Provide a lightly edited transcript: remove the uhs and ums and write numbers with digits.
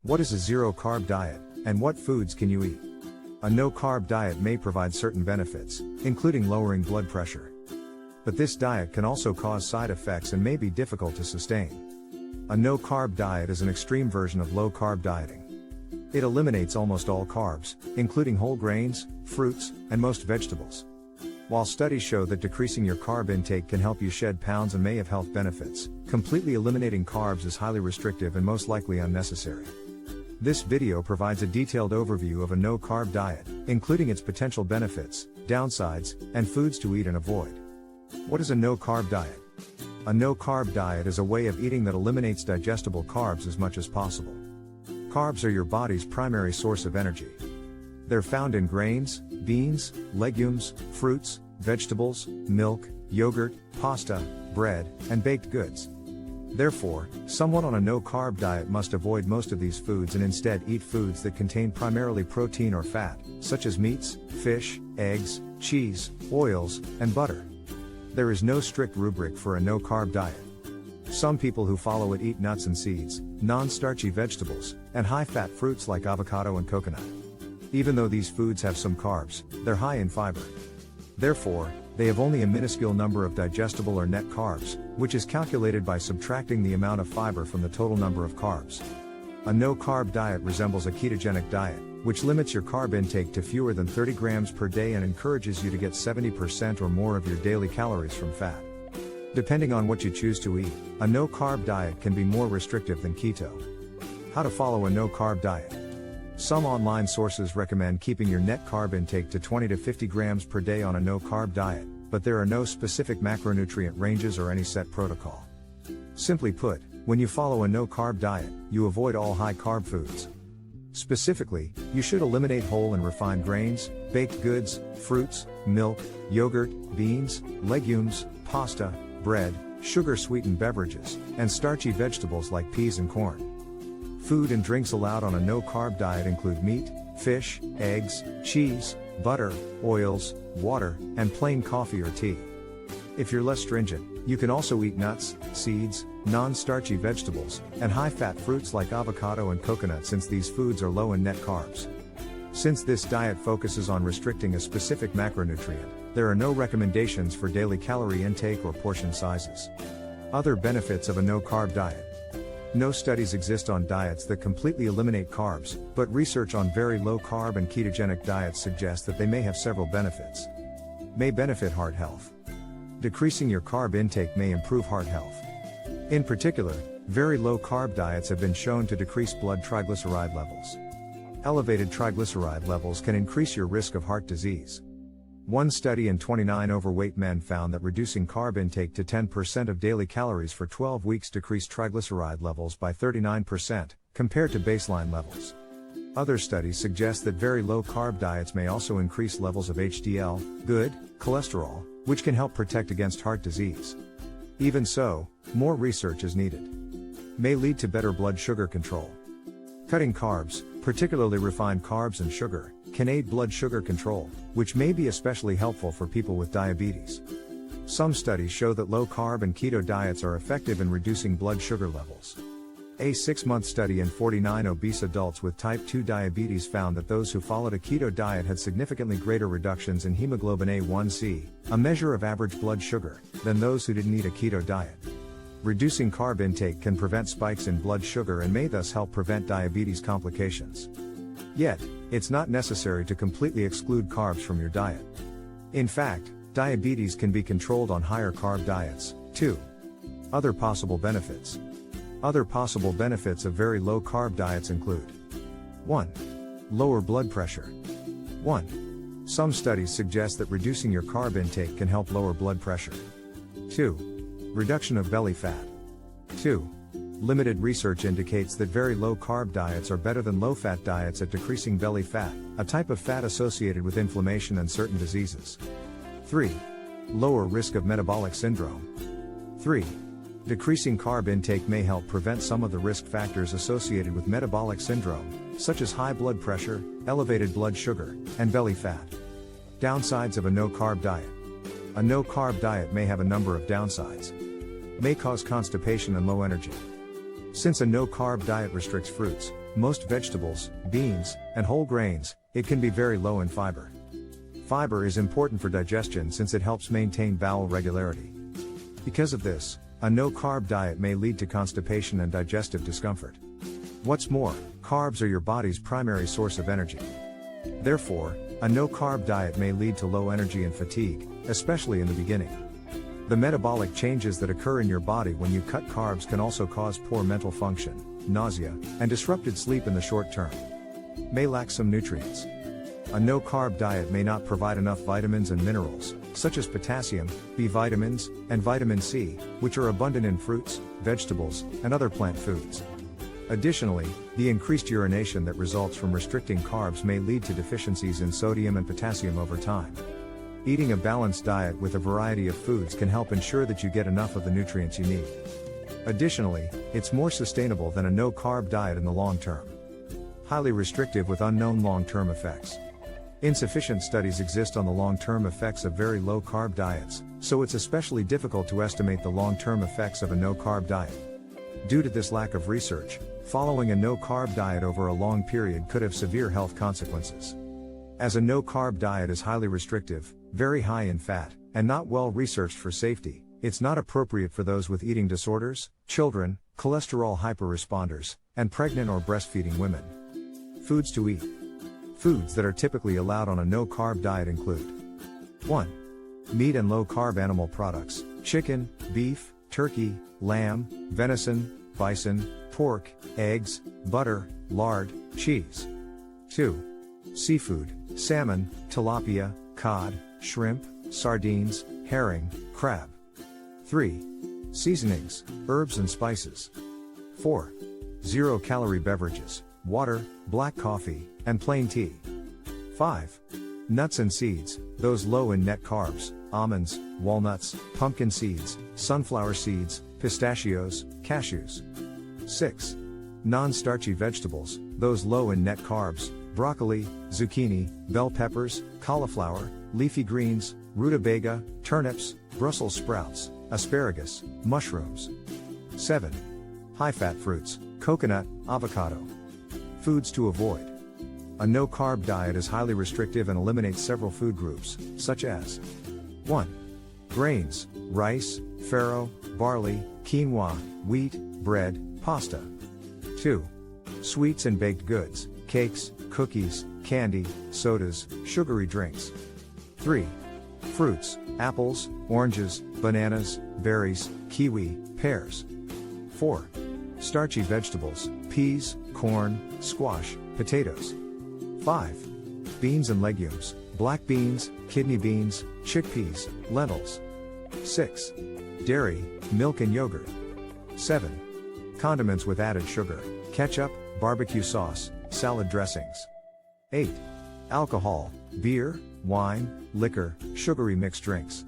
What is a zero-carb diet, and what foods can you eat? A no-carb diet may provide certain benefits, including lowering blood pressure. But this diet can also cause side effects and may be difficult to sustain. A no-carb diet is an extreme version of low-carb dieting. It eliminates almost all carbs, including whole grains, fruits, and most vegetables. While studies show that decreasing your carb intake can help you shed pounds and may have health benefits, completely eliminating carbs is highly restrictive and most likely unnecessary. This video provides a detailed overview of a no-carb diet, including its potential benefits, downsides, and foods to eat and avoid. What is a no-carb diet? A no-carb diet is a way of eating that eliminates digestible carbs as much as possible. Carbs are your body's primary source of energy. They're found in grains, beans, legumes, fruits, vegetables, milk, yogurt, pasta, bread, and baked goods. Therefore, someone on a no-carb diet must avoid most of these foods and instead eat foods that contain primarily protein or fat, such as meats, fish, eggs, cheese, oils, and butter. There is no strict rubric for a no-carb diet. Some people who follow it eat nuts and seeds, non-starchy vegetables, and high-fat fruits like avocado and coconut. Even though these foods have some carbs, they're high in fiber. Therefore, they have only a minuscule number of digestible or net carbs, which is calculated by subtracting the amount of fiber from the total number of carbs. A no-carb diet resembles a ketogenic diet, which limits your carb intake to fewer than 30 grams per day and encourages you to get 70% or more of your daily calories from fat. Depending on what you choose to eat, a no-carb diet can be more restrictive than keto. How to follow a no-carb diet? Some online sources recommend keeping your net carb intake to 20 to 50 grams per day on a no-carb diet, but there are no specific macronutrient ranges or any set protocol. Simply put, when you follow a no-carb diet, you avoid all high-carb foods. Specifically, you should eliminate whole and refined grains, baked goods, fruits, milk, yogurt, beans, legumes, pasta, bread, sugar-sweetened beverages, and starchy vegetables like peas and corn. Food and drinks allowed on a no-carb diet include meat, fish, eggs, cheese, butter, oils, water, and plain coffee or tea. If you're less stringent, you can also eat nuts, seeds, non-starchy vegetables, and high-fat fruits like avocado and coconut since these foods are low in net carbs. Since this diet focuses on restricting a specific macronutrient, there are no recommendations for daily calorie intake or portion sizes. Other benefits of a no-carb diet. No studies exist on diets that completely eliminate carbs, but research on very low-carb and ketogenic diets suggests that they may have several benefits. May benefit heart health. Decreasing your carb intake may improve heart health. In particular, very low-carb diets have been shown to decrease blood triglyceride levels. Elevated triglyceride levels can increase your risk of heart disease. One study in 29 overweight men found that reducing carb intake to 10% of daily calories for 12 weeks decreased triglyceride levels by 39%, compared to baseline levels. Other studies suggest that very low-carb diets may also increase levels of HDL, good cholesterol, which can help protect against heart disease. Even so, more research is needed. May lead to better blood sugar control. Cutting carbs, particularly refined carbs and sugar, can aid blood sugar control, which may be especially helpful for people with diabetes. Some studies show that low-carb and keto diets are effective in reducing blood sugar levels. A 6-month study in 49 obese adults with type 2 diabetes found that those who followed a keto diet had significantly greater reductions in hemoglobin A1c, a measure of average blood sugar, than those who didn't eat a keto diet. Reducing carb intake can prevent spikes in blood sugar and may thus help prevent diabetes complications. Yet, it's not necessary to completely exclude carbs from your diet. In fact, diabetes can be controlled on higher carb diets, too. Other possible benefits. Other possible benefits of very low carb diets include 1. Lower blood pressure. 1. Some studies suggest that reducing your carb intake can help lower blood pressure. 2. Reduction of belly fat. 2. Limited research indicates that very low-carb diets are better than low-fat diets at decreasing belly fat, a type of fat associated with inflammation and certain diseases. 3. Lower risk of metabolic syndrome. 3. Decreasing carb intake may help prevent some of the risk factors associated with metabolic syndrome, such as high blood pressure, elevated blood sugar, and belly fat. Downsides of a no-carb diet. A no-carb diet may have a number of downsides. May cause constipation and low energy. Since a no-carb diet restricts fruits, most vegetables, beans, and whole grains, it can be very low in fiber. Fiber is important for digestion since it helps maintain bowel regularity. Because of this, a no-carb diet may lead to constipation and digestive discomfort. What's more, carbs are your body's primary source of energy. Therefore, a no-carb diet may lead to low energy and fatigue, especially in the beginning. The metabolic changes that occur in your body when you cut carbs can also cause poor mental function, nausea, and disrupted sleep in the short term. May lack some nutrients. A no-carb diet may not provide enough vitamins and minerals, such as potassium, B vitamins, and vitamin C, which are abundant in fruits, vegetables, and other plant foods. Additionally, the increased urination that results from restricting carbs may lead to deficiencies in sodium and potassium over time. Eating a balanced diet with a variety of foods can help ensure that you get enough of the nutrients you need. Additionally, it's more sustainable than a no-carb diet in the long term. Highly restrictive with unknown long-term effects. Insufficient studies exist on the long-term effects of very low-carb diets, so it's especially difficult to estimate the long-term effects of a no-carb diet. Due to this lack of research, following a no-carb diet over a long period could have severe health consequences. As a no-carb diet is highly restrictive, very high in fat, and not well researched for safety, it's not appropriate for those with eating disorders, children, cholesterol hyperresponders, and pregnant or breastfeeding women. Foods to eat. Foods that are typically allowed on a no-carb diet include 1. Meat and low-carb animal products, chicken, beef, turkey, lamb, venison, bison, pork, eggs, butter, lard, cheese. 2. Seafood, salmon, tilapia, cod, shrimp, sardines, herring, crab. 3. Seasonings, herbs and spices. 4. Zero-calorie beverages, water, black coffee, and plain tea. 5. Nuts and seeds, those low in net carbs, almonds, walnuts, pumpkin seeds, sunflower seeds, pistachios, cashews. 6. Non-starchy vegetables, those low in net carbs, broccoli, zucchini, bell peppers, cauliflower, leafy greens, rutabaga, turnips, Brussels sprouts, asparagus, mushrooms. 7. High-fat fruits, coconut, avocado. Foods to avoid. A no-carb diet is highly restrictive and eliminates several food groups, such as 1. Grains, rice, farro, barley, quinoa, wheat, bread, pasta. 2. Sweets and baked goods, cakes, cookies, candy, sodas, sugary drinks. 3. Fruits, apples, oranges, bananas, berries, kiwi, pears. 4. Starchy vegetables, peas, corn, squash, potatoes. 5. Beans and legumes, black beans, kidney beans, chickpeas, lentils. 6. Dairy, milk and yogurt. 7. Condiments with added sugar, ketchup, barbecue sauce, salad dressings. 8. Alcohol, beer, wine, liquor, sugary mixed drinks.